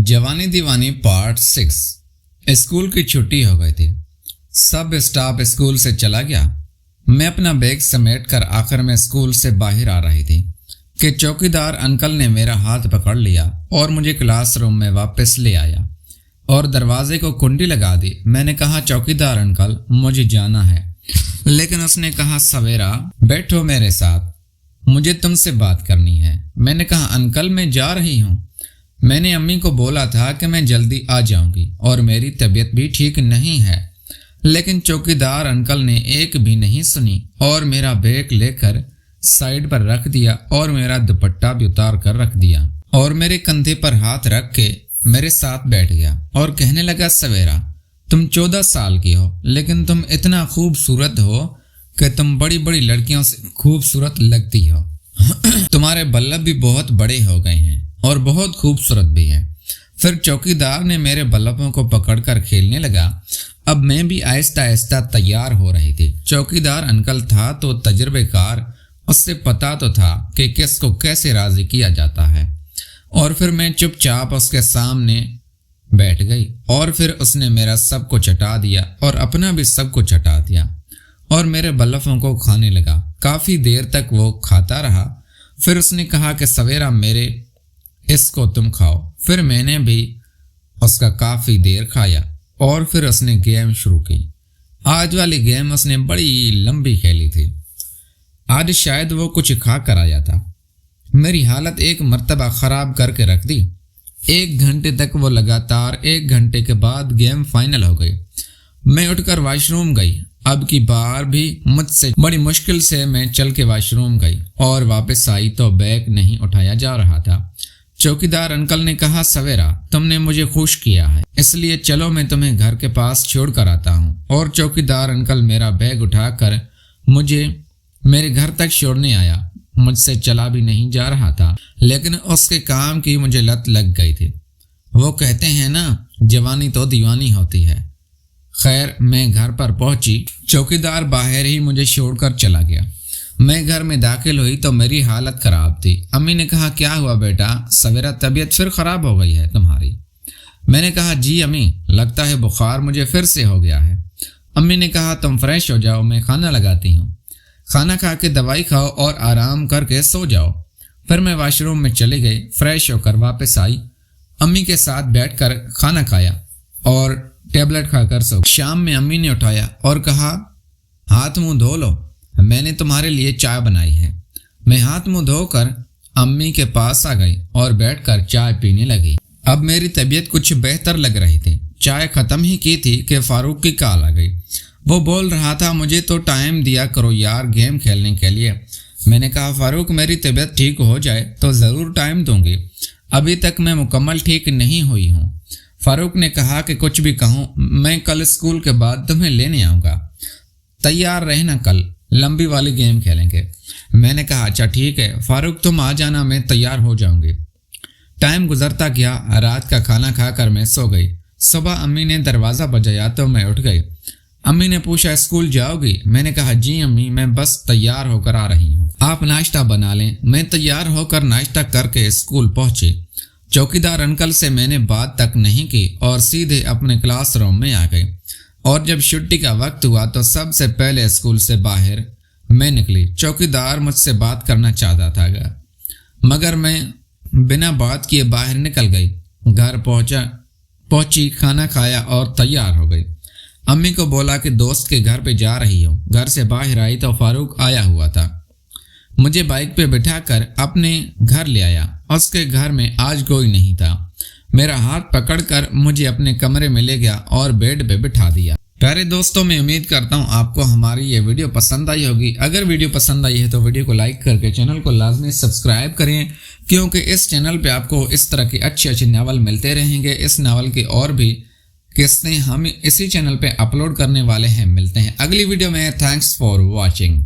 जवानी दीवानी part 6। School की छुट्टी हो गई थी। सब स्टाफ स्कूल से चला गया। मैं अपना बैग समेटकर आखिर में स्कूल से बाहर आ रही थी कि चौकीदार अंकल ने मेरा हाथ पकड़ लिया और मुझे क्लासरूम में वापस ले आया और दरवाजे को कुंडी लगा दी। मैंने कहा, चौकीदार अंकल, मुझे जाना है। लेकिन उसने कहा, सवेरा बैठो मेरे साथ, मुझे तुमसे बात करनी है। मैंने कहा, अंकल मैं जा रही हूँ। मैंने अम्मी को बोला था कि मैं जल्दी आ जाऊंगी और मेरी तबीयत भी ठीक नहीं है, लेकिन चौकीदार अंकल ने एक भी नहीं सुनी और मेरा बैग लेकर साइड पर रख दिया और मेरा दुपट्टा भी उतार कर रख दिया और मेरे कंधे पर हाथ रख के मेरे साथ बैठ गया और कहने लगा, सवेरा तुम 14 साल की हो, लेकिन तुम इतना खूबसूरत हो कि तुम बड़ी बड़ी लड़कियों से खूबसूरत लगती हो। तुम्हारे बल्लभ भी बहुत बड़े हो गए हैं और बहुत खूबसूरत भी है। फिर चौकीदार ने मेरे बल्लभों को पकड़कर खेलने लगा। अब मैं भी आहिस्ता आहिस्ता तैयार हो रही थी। चौकीदार अंकल था तो तजुर्बेकार, उससे पता तो था कि किसको कैसे राजी किया जाता है। और फिर मैं चुपचाप उसके सामने बैठ गई और फिर उसने मेरा सब कुछ हटा दिया और अपना भी सब कुछ हटा दिया और मेरे बल्लभों को खाने लगा। काफी देर तक वो खाता रहा। फिर उसने कहा कि सवेरा मेरे इसको तुम खाओ। फिर मैंने भी उसका काफी देर खाया और फिर उसने गेम शुरू की। आज वाली गेम उसने बड़ी लंबी खेली थी। आज शायद वो कुछ खा कर आया था। मेरी हालत एक मर्तबा खराब करके रख दी। 1 घंटे तक वो लगातार, 1 घंटे के बाद गेम फाइनल हो गई। मैं उठकर वॉशरूम गई। अब की बार भी मुझसे बड़ी मुश्किल से मैं चल के वॉशरूम गई और वापस आई तो बैग नहीं उठाया जा रहा था। चौकीदार अंकल ने कहा, सवेरा तुमने मुझे खुश किया है, इसलिए चलो मैं तुम्हें घर के पास छोड़ कर आता हूँ। और चौकीदार अंकल मेरा बैग उठाकर मुझे मेरे घर तक छोड़ने आया। मुझसे चला भी नहीं जा रहा था, लेकिन उसके काम की मुझे लत लग गई थी। वो कहते हैं ना, जवानी तो दीवानी होती है। खैर मैं घर पर पहुंची। चौकीदार बाहर ही मुझे छोड़कर चला गया। मैं घर में दाखिल हुई तो मेरी हालत खराब थी। अम्मी ने कहा, क्या हुआ बेटा, सवेरा तबीयत फिर खराब हो गई है तुम्हारी? मैंने कहा, जी अम्मी, लगता है बुखार मुझे फिर से हो गया है। अम्मी ने कहा, तुम फ्रेश हो जाओ, मैं खाना लगाती हूँ। खाना खा के दवाई खाओ और आराम करके सो जाओ। फिर मैं वॉशरूम में चली गई। फ्रेश होकर वापस आई। अम्मी के साथ बैठकर खाना खाया और टेबलेट खाकर सो। शाम में अम्मी ने उठाया और कहा, हाथ मुंह धो लो, मैंने तुम्हारे लिए चाय बनाई है। मैं हाथ मुंह धोकर अम्मी के पास आ गई और बैठकर चाय पीने लगी। अब मेरी तबीयत कुछ बेहतर लग रही थी। चाय खत्म ही की थी कि फारूक की कॉल आ गई। वो बोल रहा था, मुझे तो टाइम दिया करो यार गेम खेलने के लिए। मैंने कहा, फारूक मेरी तबीयत ठीक हो जाए तो ज़रूर टाइम दूंगी, अभी तक मैं मुकम्मल ठीक नहीं हुई हूँ। फारूक ने कहा कि कुछ भी कहूँ, मैं कल स्कूल के बाद तुम्हें लेने आऊँगा, तैयार रहना, कल लंबी वाली गेम खेलेंगे। मैंने कहा, अच्छा ठीक है फारूक, तुम आ जाना, मैं तैयार हो जाऊंगी। टाइम गुजरता गया। रात का खाना खाकर मैं सो गई। सुबह अम्मी ने दरवाज़ा बजाया तो मैं उठ गई। अम्मी ने पूछा, स्कूल जाओगी? मैंने कहा, जी अम्मी, मैं बस तैयार होकर आ रही हूँ, आप नाश्ता बना लें। मैं तैयार होकर नाश्ता करके स्कूल पहुंची। चौकीदार अंकल से मैंने बात तक नहीं की और सीधे अपने क्लासरूम में आ गई। और जब छुट्टी का वक्त हुआ तो सबसे पहले स्कूल से बाहर मैं निकली। चौकीदार मुझसे बात करना चाहता था, मगर मैं बिना बात किए बाहर निकल गई। घर पहुंची, खाना खाया और तैयार हो गई। अम्मी को बोला कि दोस्त के घर पे जा रही हूँ। घर से बाहर आई तो फारूक आया हुआ था। मुझे बाइक पे बिठाकर अपने घर ले आया। उसके घर में आज कोई नहीं था। मेरा हाथ पकड़कर मुझे अपने कमरे में ले गया और बेड पे बिठा दिया। प्यारे दोस्तों, मैं उम्मीद करता हूँ आपको हमारी ये वीडियो पसंद आई होगी। अगर वीडियो पसंद आई है तो वीडियो को लाइक करके चैनल को लाजमी सब्सक्राइब करें, क्योंकि इस चैनल पे आपको इस तरह के अच्छे नावल मिलते रहेंगे। इस नावल की और भी किस्तें हम इसी चैनल पे अपलोड करने वाले हैं। मिलते हैं अगली वीडियो में। Thanks for watching.